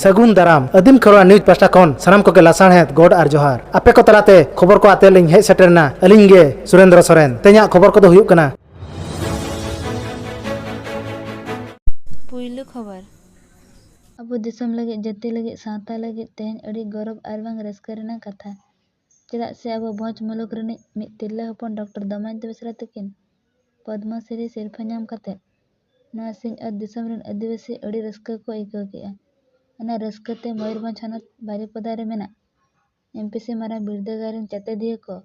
सगुन दाराम आदिम Kherwa news pasta खन सानाम को लासाणहेद गोड आर जोहार आपे को तलाते खबर को आते लिंग हेज सेटरना अलिंग गे सुरेंद्र सोरेन तेजा खबर को दो हुयुक कना पुइलु खबर अब दिसम लगे जति लगे साता लगे तेहन अड़ी गौरव आर बांग रस्का रेना कथा चेदा से अब भोज मुलुक रनी मिद तिरला हपन डॉक्टर दमयंती बेसरा तकिन पद्मश्री सिरफा नाम कते नवा सिंह अत दिसम रन आदिवासी अड़ी रस्का को आइकाव केआ अना रस्काते मयूरभंज हनत बारिपदा रे मेना एमपीसी मारा बिरदागारिन चेतेदिया को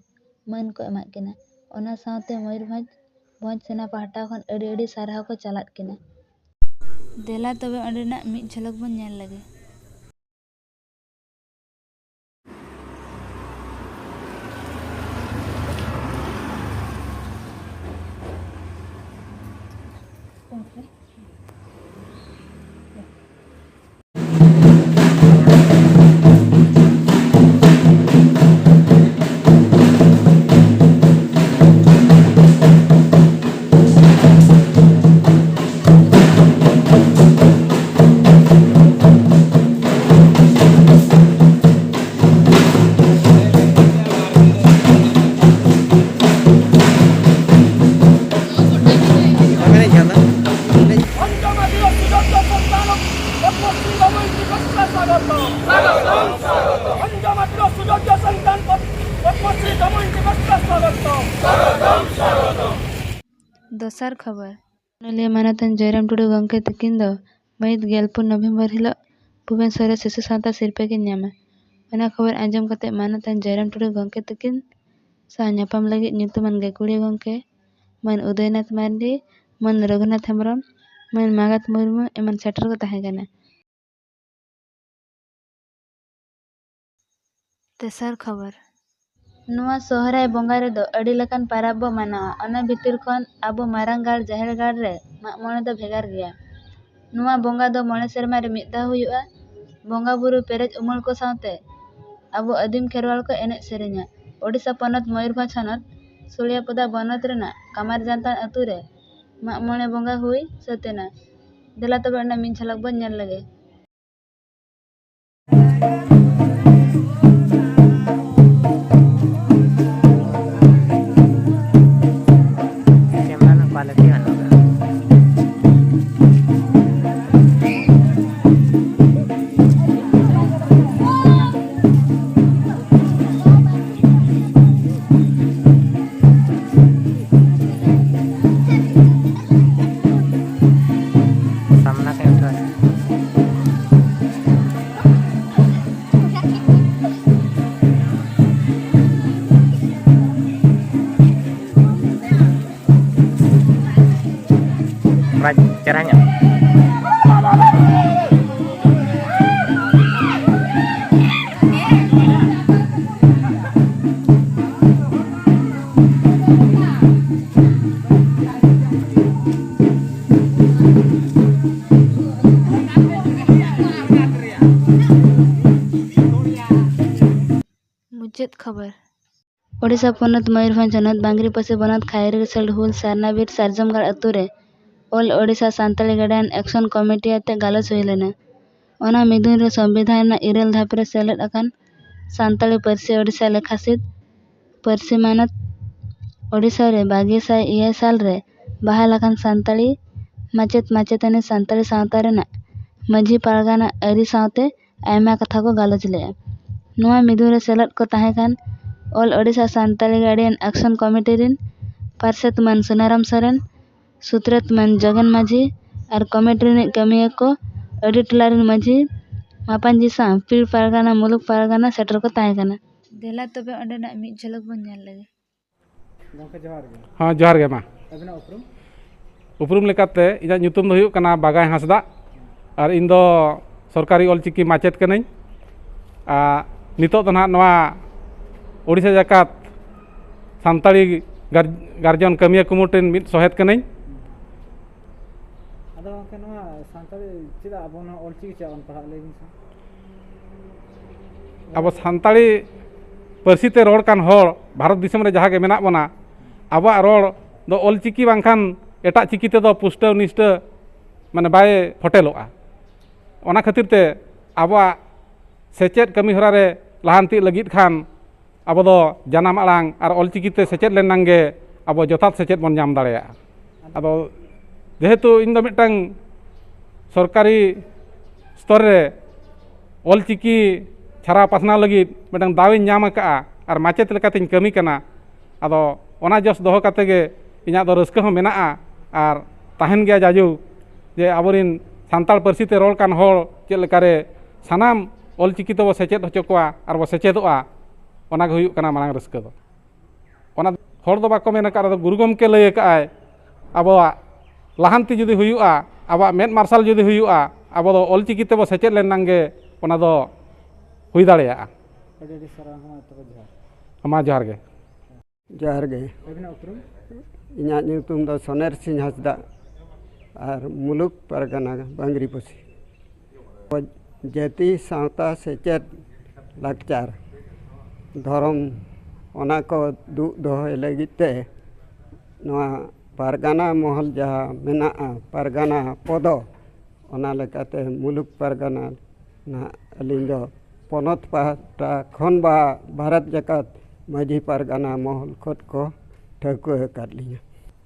मान को एमा किना ओना सावते मयूरभंज भोज सेना पाहटा खन अड़ी सारहाव को चलात किना देला तबे अंडेना मिद झलक बन नेल लगे दोसार खबर नलिया मानतन जयराम टुडू गंके तकिन दो महित गेलपुर नवंबर हिलो भुवन सोरे शिशु सावता सिरपे किन ᱧᱟᱢᱟ ओना खबर आंजम कते मानतन जयराम टुडू गंके तकिन सा ᱧᱟᱯᱟᱢ ᱞᱟᱹᱜᱤᱫ ᱧᱩᱛᱩᱢᱟᱱ ᱜᱟᱹᱠᱷᱩᱲᱤᱭᱟᱹ ᱜᱚᱝᱠᱮ मान उदयनाथ मार्डी मान रघुनाथ हेम्ब्रम मान मागात मुर्मू एमन सेटर को ताहे कना तेसार खबर नुआ सोहराय बोंगा रे दो अड़ी लकान पाराब बो मानावा ओना भितिर खन आबो मारांगाड़ जाहेरगाड़ रे मागमणे दो भेगार गया नुआ बोंगा दो मणे सेरमा रे मिद दाव हुयुआ बोंगा बुरु पेरेज उमल को सावते आबो आदिम खेरवाल को एने सेरेña ओडिशा पनत मयूरभंज हनत सुलियापदा बनत रेना कामार जानतान अतु रे मागमणे बोंगा हुई सतेना देला तबे ओना मिन झलक बन नेल लगे caranya मुचेद खबर ओडिशा पनत मयूरभंज हनत बांगरी पसे बनत खायरी सलहुल सारनाबीर सारजमगढ़ अतु रे all Odisha Santali guardian action committee आते गालच हुई लेना ओना मिदुन रे संविधान ना इरल धाप रे सेलेद अकान सान्ताली पारसी ओडिशा लेखासित पारसी मानत ओडिशा रे 22 साल रे बहाल अकान सान्ताली माचेत माचेतानी सान्ताली सावता रेना माझी पारगाना अरी सावते आयमा कथा को गालच लेया नुआ मिदुन रे सेलेद को ताहे कान all Odisha Santali guardian action committee रिन पार्षद मान सुनाराम सोरेन सुत्रत मान जगन माझी और कमेटी रे कमिया को अडी टलारिन माझी मापांजी सा पीर पारगाना मुलुक पारगाना सेटर को ताहे काना देला तबे ओंडेना मिद झलक बन नेल लगे गंके जोहार गे हाँ जोहार गे मा अबिना उपरुम लेकाते इजा ᱧᱩᱛᱩᱢ ᱫᱚ ᱦᱩᱭᱩᱜ ᱠᱟᱱᱟ ᱵᱟᱜᱟᱭ ᱦᱟᱸᱥᱫᱟ ᱟᱨ ᱤᱧ ᱫᱚ ᱥᱚᱨᱠᱟᱨᱤ ᱚᱞᱪᱤᱠᱤ ᱢᱟᱪᱮᱫ ᱠᱟᱹᱱᱟᱹᱧ ᱟᱨ ᱱᱤᱛᱚᱜ ᱫᱚ ᱱᱟᱦᱟᱜ ᱱᱚᱣᱟ ओडिशा जाकात सान्ताली गार्जियन कमिया कुमुटिन मिद सहेद कनाई अदो गंके नोआ सान्ताली चिदा अब ना ऑलचिकी चा अन पढ़ा लेबिन सा अब सान्ताली पारसीते रोड कान होड़ भारत दिसम रे जहाँ के मेना बना अब रोड दो ऑलचिकी बांखान एटा चिकी ते दो पुष्ट निष्ठ माने बाय फटेलोआ ओना खातिर ते ᱟᱵᱚᱣᱟᱜ ᱥᱮᱪᱮᱫ ᱠᱟᱹᱢᱤ ᱦᱚᱨᱟ ᱨᱮ ᱞᱟᱦᱟᱱᱛᱤ ᱞᱟᱹᱜᱤᱫ ᱠᱷᱟᱱ ᱟᱵᱚ ᱫᱚ ᱡᱟᱱᱟᱢ ᱟᱲᱟᱝ ᱟᱨ ᱚᱞᱪᱤᱠᱤᱛᱮ ᱥᱮᱪᱮᱫ ᱞᱮᱱᱟᱝ ᱜᱮ ᱟᱵᱚ ᱡᱚᱛᱷᱟᱛ ᱥᱮᱪᱮᱫ ᱵᱚᱱ ᱧᱟᱢ ᱫᱟᱲᱮᱭᱟᱜᱼᱟ᱾ ᱟᱫᱚ ᱡᱮᱦᱮᱛᱩ ᱤᱧ ᱫᱚ ᱢᱤᱫᱴᱟᱝ ᱥᱚᱨᱠᱟরি স্তᱚᱨ ᱨᱮ ᱚᱞᱪᱤᱠᱤ ᱪᱷᱟᱨᱟᱣ ᱯᱟᱥᱱᱟᱣ ᱞᱟᱹᱜᱤᱫ ᱢᱤᱫᱴᱟᱝ ᱫᱟᱣ ᱤᱧ ᱧᱟᱢ ᱟᱠᱟᱜᱼᱟ ᱟᱨ ᱢᱟᱪᱮᱫ ᱞᱮᱠᱟᱛᱤᱧ ᱠᱟᱹᱢᱤ ᱠᱟᱱᱟ, ᱟᱫᱚ ᱚᱱᱟ ᱡᱚᱥ ᱫᱚᱦᱚ ᱠᱟᱛᱮ ᱜᱮ ᱤᱧᱟᱹᱜ ᱫᱚ ᱨᱟᱹᱥᱠᱟᱹ ᱦᱚᱸ ᱢᱮᱱᱟᱜᱼᱟ ᱟᱨ ᱛᱟᱦᱮᱱ ᱜᱮᱭᱟ ᱡᱟᱡᱩ ᱡᱮ ᱟᱵᱚᱨᱤᱱ ᱥᱟᱱᱛᱟᱲ ᱯᱟᱹᱨᱥᱤ ᱛᱮ ᱨᱚᱲ ᱠᱟᱱ ᱦᱚᱲ ᱪᱮᱫ ᱞᱮᱠᱟᱨᱮ ᱥᱟᱱᱟᱢ ᱚᱞᱪᱤᱠᱤ ᱛᱮᱵᱚ ᱥᱮᱪᱮᱫ ᱦᱚᱪᱚ ᱠᱚᱣᱟ ᱟᱨ ᱵᱚ ᱥᱮᱪᱮᱫᱚᱜᱼᱟ, ᱚᱱᱟᱜᱮ ᱦᱩᱭᱩᱜ ᱠᱟᱱᱟ ᱢᱟᱲᱟᱝ ᱨᱟᱹᱥᱠᱟᱹ ᱫᱚ᱾ ᱚᱱᱟ ᱦᱚᱲ ᱫᱚ ᱵᱟᱠᱚ ᱢᱮᱱ ᱟᱠᱟᱫ, ᱜᱩᱨᱩ ᱜᱚᱢᱠᱮ ᱞᱟᱹᱭ ᱟᱠᱟᱫᱼᱟᱭ ᱟᱵᱚᱣᱟᱜ ᱞᱟᱦᱟᱱᱛᱤ ᱡᱩᱫᱤ ᱦᱩᱭᱩᱜᱼᱟ, ᱟᱵᱚᱣᱟᱜ ᱢᱮᱫ ᱢᱟᱨᱥᱟᱞ ᱡᱩᱫᱤ ᱦᱩᱭᱩᱜᱼᱟ, ᱟᱵᱚ ᱫᱚ ᱚᱞᱪᱤᱠᱤ ᱛᱮᱵᱚ ᱥᱮᱪᱮᱫ ᱞᱮᱱᱟᱝ ᱜᱮ ᱚᱱᱟ ᱫᱚ ᱦᱩᱭ ᱫᱟᱲᱮᱭᱟᱜᱼᱟ᱾ ᱟᱹᱰᱤ ᱟᱹᱰᱤ ᱥᱟᱨᱦᱟᱣ ᱦᱚᱸ ᱛᱚᱵᱮ ᱡᱚᱦᱟᱨ᱾ ᱢᱟ ᱡᱚᱦᱟᱨ ᱜᱮ᱾ ᱡᱚᱦᱟᱨ ᱜᱮ᱾ ᱟᱹᱵᱤᱱᱟᱜ ᱩᱯᱨᱩᱢ? ᱤᱧᱟᱹᱜ ᱧᱩᱛᱩᱢ ᱫᱚ ᱥᱚᱱᱮᱨ ᱥᱤᱝ ᱦᱟᱸᱥᱫᱟ ᱟᱨ ᱢᱩᱞᱩᱠ ᱯᱟᱨᱜᱟᱱᱟ ᱵᱟᱝᱨᱤᱯᱚᱥᱤ᱾ ᱡᱟᱹᱛᱤ ᱥᱟᱶᱛᱟ ᱥᱮᱪᱮᱫ ᱞᱟᱠᱪᱟᱨ ᱫᱷᱚᱨᱚᱢ ᱚᱱᱟ ᱠᱚ ᱫᱩᱜ ᱫᱚᱦᱚᱭ ᱞᱟᱹᱜᱤᱫ ᱛᱮ ᱱᱚᱣᱟ ᱯᱟᱨᱜᱟᱱᱟ ᱢᱚᱦᱚᱞ ᱡᱟᱦᱟᱸ ᱢᱮᱱᱟᱜᱼᱟ, ᱯᱟᱨᱜᱟᱱᱟ ᱯᱚᱫᱚ, ᱚᱱᱟ ᱞᱮᱠᱟᱛᱮ ᱢᱩᱞᱩᱠ ᱯᱟᱨᱜᱟᱱᱟ ᱱᱟᱦᱟᱜ ᱟᱹᱞᱤᱧ ᱫᱚ ᱯᱚᱱᱚᱛ ᱯᱟᱦᱴᱟ ᱠᱷᱚᱱ ᱵᱷᱟᱨᱚᱛ ᱡᱟᱠᱟᱛ ᱢᱟᱺᱡᱷᱤ ᱯᱟᱨᱜᱟᱱᱟ ᱢᱚᱦᱚᱞ ᱠᱷᱚᱱ ᱠᱚ ᱴᱷᱟᱹᱣᱠᱟᱹ ᱟᱠᱟᱫ ᱞᱤᱧᱟ᱾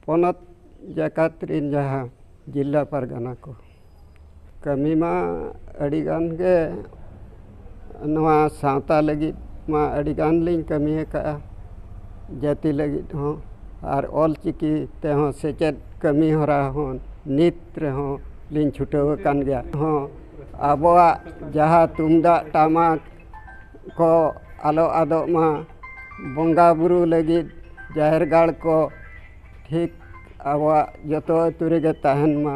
ᱯᱚᱱᱚᱛ ᱡᱟᱠᱟᱛ ᱨᱮᱱ ᱡᱟᱦᱟᱸ ᱡᱤᱞᱟ ᱯᱟᱨᱜᱟᱱᱟ ᱠᱚ ᱠᱟᱹᱢᱤ ᱢᱟ ᱟᱹᱰᱤᱜᱟᱱ ᱜᱮ, ᱱᱚᱣᱟ ᱥᱟᱶᱛᱟ ᱞᱟᱹᱜᱤᱫ ᱢᱟ ᱟᱹᱰᱤᱜᱟᱱ ᱞᱤᱧ ᱠᱟᱹᱢᱤ ᱟᱠᱟᱫᱼᱟ, ᱡᱟᱹᱛᱤ ᱞᱟᱹᱜᱤᱫ ᱦᱚᱸ ᱟᱨ ᱚᱞᱪᱤᱠᱤ ᱛᱮᱦᱚᱸ ᱥᱮᱪᱮᱫ ᱠᱟᱹᱢᱤ ᱦᱚᱨᱟ ᱦᱚᱸ ᱱᱤᱛ ᱨᱮᱦᱚᱸ ᱞᱤᱧ ᱪᱷᱩᱴᱟᱹᱣ ᱟᱠᱟᱱ ᱜᱮᱭᱟ᱾ ᱦᱚᱸ ᱟᱵᱚᱣᱟᱜ ᱡᱟᱦᱟᱸ ᱛᱩᱢᱫᱟᱜ ᱴᱟᱢᱟᱠ ᱠᱚ ᱟᱞᱚ ᱟᱫᱚᱜ ᱢᱟ, ᱵᱚᱸᱜᱟ ᱵᱩᱨᱩ ᱞᱟᱹᱜᱤᱫ ᱡᱟᱦᱮᱨ ᱜᱟᱲ ᱠᱚ ᱴᱷᱤᱠ ᱟᱵᱚᱣᱟᱜ ᱡᱚᱛᱚ ᱟᱹᱛᱩ ᱨᱮᱜᱮ ᱛᱟᱦᱮᱱ ᱢᱟ,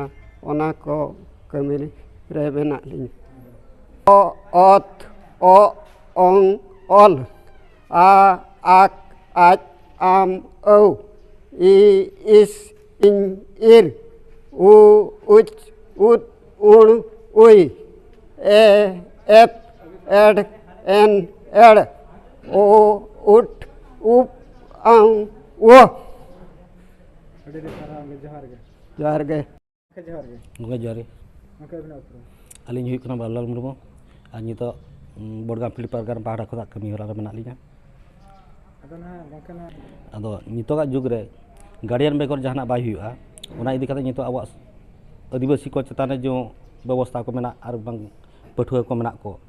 ᱚᱱᱟ ᱠᱚ ᱠᱟᱹᱢᱤ ᱨᱮ ᱢᱮᱱᱟᱜ ᱞᱤᱧᱟ᱾ ᱚ, ᱚᱛ, ᱚ, ᱚᱝ, ᱚᱞ, ᱟ, ᱟᱠ, ᱟᱡ, ᱟᱢ, ᱟᱹᱣ, ᱤ, ᱤᱥ, ᱤᱧ, ᱤᱨ, ᱩ, ᱩᱪ, ᱩᱫ, ᱩᱬ, ᱩᱭ, ᱮ, ᱮᱯ, ᱮᱰ, ᱮᱱ, ᱮᱲ, ᱳ, ᱩᱴ, ᱩᱯ, ᱟᱝ, ᱳ᱾ ᱟᱹᱰᱤ ᱟᱹᱰᱤ ᱥᱟᱨᱦᱟᱣ ᱜᱮ, ᱡᱚᱦᱟᱨ ᱜᱮ᱾ ᱡᱚᱦᱟᱨ ᱜᱮ᱾ ᱡᱚᱦᱟᱨ ᱜᱮ᱾ ᱜᱚᱝᱠᱮ ᱡᱚᱦᱟᱨ ᱜᱮ᱾ ᱜᱚᱝᱠᱮ ᱟᱹᱵᱤᱱᱟᱜ ᱩᱯᱨᱩᱢ? ᱟᱹᱞᱤᱧ ᱦᱩᱭᱩᱜ ᱠᱟᱱᱟ ᱵᱟᱵᱩᱞᱟᱞ ᱢᱩᱨᱢᱩ ᱟᱨ ᱱᱤᱛᱚᱜ ᱵᱚᱰᱜᱟᱢ ᱯᱷᱤᱞᱰ ᱯᱟᱨᱜᱟᱱᱟ ᱯᱟᱦᱴᱟ ᱠᱷᱚᱱᱟᱜ ᱠᱟᱹᱢᱤ ᱦᱚᱨᱟ ᱨᱮ ᱢᱮᱱᱟᱜ ᱞᱤᱧᱟ᱾ ᱟᱫᱚ ᱱᱟᱦᱟᱜ ᱜᱚᱝᱠᱮ ᱱᱚᱣᱟ ᱟᱫᱚ ᱱᱤᱛᱚᱜᱟᱜ ᱡᱩᱜᱽ ᱨᱮ ᱜᱟᱨᱰᱤᱭᱟᱱ ᱵᱮᱜᱚᱨ ᱡᱟᱦᱟᱱᱟᱜ ᱵᱟᱭ ᱦᱩᱭᱩᱜᱼᱟ, ᱚᱱᱟ ᱤᱫᱤ ᱠᱟᱛᱮ ᱱᱤᱛᱚᱜ ᱟᱵᱚᱣᱟᱜ ᱟᱹᱫᱤᱵᱟᱹᱥᱤ ko ᱪᱮᱛᱟᱱ ᱨᱮ ᱡᱮ ᱵᱮᱵᱚᱥᱛᱷᱟ ᱠᱚ ᱢᱮᱱᱟᱜ ᱟᱨ ᱵᱟᱝ ᱯᱟᱹᱴᱷᱩᱣᱟᱹ ᱠᱚ ᱢᱮᱱᱟᱜ ᱠᱚ,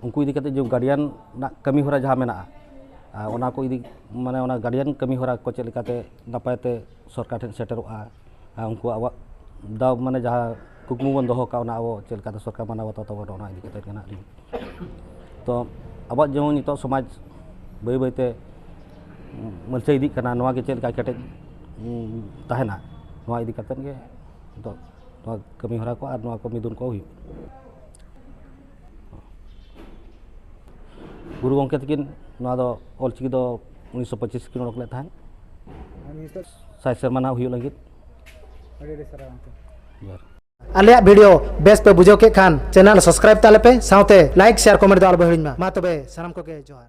ᱩᱱᱠᱩ ᱤᱫᱤ ᱠᱟᱛᱮ ᱡᱮ ᱜᱟᱨᱰᱤᱭᱟᱱ ᱨᱮᱱᱟᱜ ᱠᱟᱹᱢᱤ ᱦᱚᱨᱟ ᱡᱟᱦᱟᱸ ᱢᱮᱱᱟᱜᱼᱟ, ᱚᱱᱟ ᱠᱚ ᱤᱫᱤ ᱢᱟᱱᱮ ᱚᱱᱟ ᱜᱟᱨᱰᱤᱭᱟᱱ ᱠᱟᱹᱢᱤ ᱦᱚᱨᱟ ko ᱪᱮᱫ ᱞᱮᱠᱟᱛᱮ ᱱᱟᱯᱟᱭ ᱛᱮ ᱥᱚᱨᱠᱟর ᱴᱷᱮᱱ ᱥᱮᱴᱮᱨᱚᱜᱼᱟ, ᱩᱱᱠᱩ ᱟᱵᱚᱣᱟᱜ ᱫᱟᱣ ᱢᱟᱱᱮ ᱡᱟᱦᱟᱸ ᱠᱩᱠᱢᱩ ᱵᱚᱱ ᱫᱚᱦᱚ ᱠᱟᱜ, ᱚᱱᱟ ᱟᱵᱚ ᱪᱮᱫ ᱞᱮᱠᱟᱛᱮ ᱥᱚᱨᱠᱟর ᱢᱟᱱᱟᱣ ᱵᱟᱛᱟᱣ ᱛᱟᱵᱚᱱᱟ, ᱚᱱᱟ ᱤᱫᱤ ᱠᱟᱛᱮ ᱢᱮᱱᱟᱜ ᱞᱤᱧᱟ᱾ ᱛᱚ ᱟᱵᱚᱣᱟᱜ ᱡᱮᱢᱚᱱ ᱱᱤᱛᱚᱜ ᱥᱚᱢᱟᱡᱽ ᱵᱟᱹᱭ ᱵᱟᱹᱭᱛᱮ ᱢᱟᱹᱞᱪᱟᱹ ᱤᱫᱤᱜ ᱠᱟᱱᱟ, ᱱᱚᱣᱟ ᱜᱮ ᱪᱮᱫ ᱞᱮᱠᱟ ᱠᱮᱴᱮᱡ ᱛᱟᱦᱮᱱᱟ, ᱱᱚᱣᱟ ᱤᱫᱤ ᱠᱟᱛᱮᱫ ᱜᱮ ᱱᱤᱛᱚᱜ ᱱᱚᱣᱟ ᱠᱟᱹᱢᱤ ᱦᱚᱨᱟ ko ᱟᱨ ᱱᱚᱣᱟ ko ᱢᱤᱫᱩᱱ ko ᱦᱩᱭᱩᱜ᱾ ᱜᱩᱨᱩ ᱜᱚᱢᱠᱮ ᱛᱟᱹᱠᱤᱱ ᱱᱚᱣᱟ ᱫᱚ ᱚᱞᱪᱤᱠᱤ ᱫᱚ 1925 ᱠᱤᱱ ᱚᱰᱚᱠ ᱞᱮᱫ ᱛᱟᱦᱮᱸᱫ, ᱱᱤᱛᱚᱜ 100 ᱥᱮᱨᱢᱟ ᱱᱟᱦᱟᱜ ᱦᱩᱭᱩᱜ ᱞᱟᱹᱜᱤᱫ᱾ ᱟᱹᱰᱤ ᱟᱹᱰᱤ ᱥᱟᱨᱦᱟᱣ ᱜᱚᱝᱠᱮ᱾ ᱡᱚᱦᱟᱨ᱾ ᱟᱞᱮᱭᱟᱜ ᱵᱷᱤᱰᱤᱭᱳ ᱵᱮᱥ ᱯᱮ ᱵᱩᱡᱷᱟᱹᱣ ᱠᱮᱫ ᱠᱷᱟᱱ ᱪᱮᱱᱮᱞ ᱥᱟᱵᱥᱠᱨᱟइब ᱛᱟᱞᱮ ᱯᱮ, ᱥᱟᱶᱛᱮ ᱞᱟइक শেয়ার ᱠᱚᱢᱮᱱᱴ ᱫᱚ ᱟᱞᱚ ᱯᱮ ᱦᱤᱲᱤᱧ ᱢᱟ᱾ ᱛᱚᱵᱮ ᱥᱟᱱᱟᱢ ᱠᱚᱜᱮ ᱡᱚᱦᱟᱨ᱾